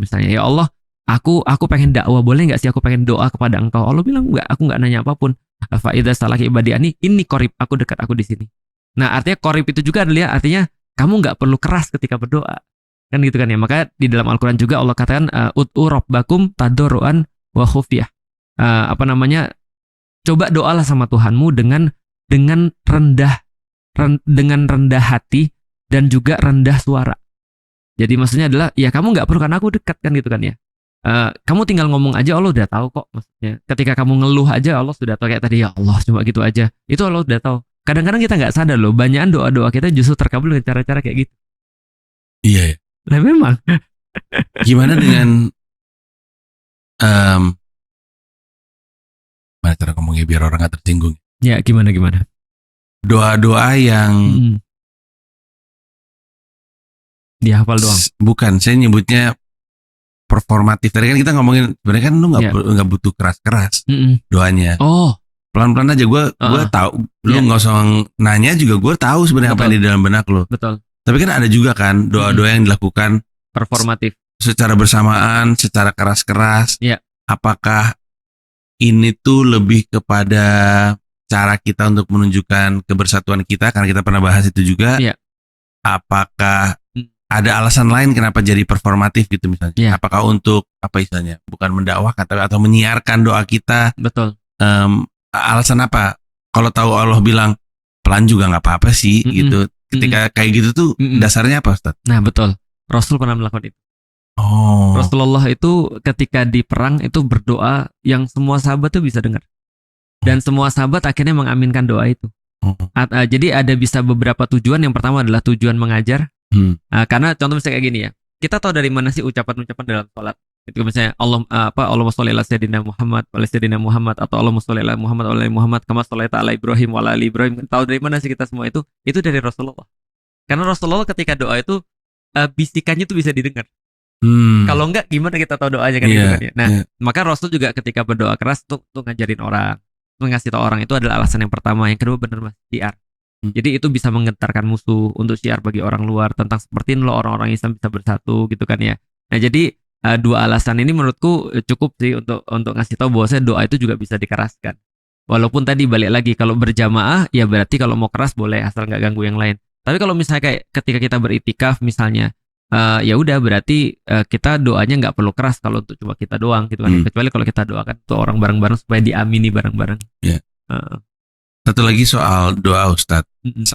Misalnya, ya Allah, aku pengen dakwah, boleh nggak sih aku pengen doa kepada engkau? Allah bilang enggak, aku nggak nanya apapun. Fa idza salaki ibadiani, ini korib, aku dekat, aku di sini. Nah, artinya korib itu juga adalah artinya kamu nggak perlu keras ketika berdoa. Kan gitu kan ya. Maka di dalam Al-Qur'an juga Allah katakan ud'u rabbakum tadarruan wa khufyah. Apa namanya? Coba doalah sama Tuhanmu dengan dengan rendah hati dan juga rendah suara. Jadi maksudnya adalah ya kamu nggak perlu, karena aku dekat kan gitu kan ya. Kamu tinggal ngomong aja, Allah udah tahu kok. Maksudnya ketika kamu ngeluh aja Allah sudah tahu, kayak tadi ya Allah cuma gitu aja. Itu Allah udah tahu. Kadang-kadang kita nggak sadar loh, banyakan doa-doa kita justru terkabul dengan cara-cara kayak gitu. Iya ya. Nah memang. Gimana dengan mana cara ngomongnya biar orang nggak tersinggung? Ya gimana? Doa-doa yang dihafal doang. Bukan, saya nyebutnya performatif. Tadi kan kita ngomongin sebenarnya kan lu nggak butuh keras-keras doanya. Oh, pelan-pelan aja. Gue tahu. Lu nggak usah nanya juga. Gue tahu sebenarnya apa yang di dalam benak lu. Betul. Tapi kan ada juga kan doa-doa yang dilakukan performatif, secara bersamaan, secara keras-keras. Iya. Apakah ini tuh lebih kepada cara kita untuk menunjukkan kebersatuan kita, karena kita pernah bahas itu juga. Iya. Apakah ada alasan lain kenapa jadi performatif gitu misalnya? Yeah. Apakah untuk apa istilahnya? Bukan mendakwahkan atau menyiarkan doa kita? Betul. Alasan apa? Kalau tahu Allah bilang pelan juga nggak apa-apa sih gitu. Ketika kayak gitu tuh dasarnya apa, Ustaz? Nah betul. Rasul pernah melakukan itu. Oh. Rasulullah itu ketika di perang itu berdoa yang semua sahabat tuh bisa dengar. Dan semua sahabat akhirnya mengaminkan doa itu. Jadi ada bisa beberapa tujuan. Yang pertama adalah tujuan mengajar. Karena contoh misalnya kayak gini ya, kita tahu dari mana sih ucapan-ucapan dalam sholat. Itu misalnya Allahumma sholli ala sayyidina Muhammad wa ala sayyidina Muhammad, atau Allahumma sholli ala Muhammad wa ala Muhammad kama shollaita ala Ibrahim wa ala ali Ibrahim. Tahu dari mana sih kita semua itu? Itu dari Rasulullah. Karena Rasulullah ketika doa itu bisikannya itu bisa didengar. Kalau enggak gimana kita tahu doanya kan gitu kan ya. Nah, maka Rasul juga ketika berdoa keras tuh ngajarin orang, ngasih tahu orang, itu adalah alasan yang pertama. Yang kedua benar Mas, syiar. Jadi itu bisa menggentarkan musuh, untuk syiar bagi orang luar tentang seperti ini loh orang-orang Islam bisa bersatu gitu kan ya. Nah jadi dua alasan ini menurutku cukup sih untuk ngasih tahu bahwasanya doa itu juga bisa dikeraskan. Walaupun tadi balik lagi, kalau berjamaah ya berarti kalau mau keras boleh asal nggak ganggu yang lain. Tapi kalau misalnya kayak ketika kita beritikaf misalnya, ya udah berarti kita doanya nggak perlu keras kalau untuk cuma kita doang gitu kan. Kecuali kalau kita doakan tuh orang bareng-bareng supaya diamini bareng-bareng. Satu lagi soal doa, Ustadz.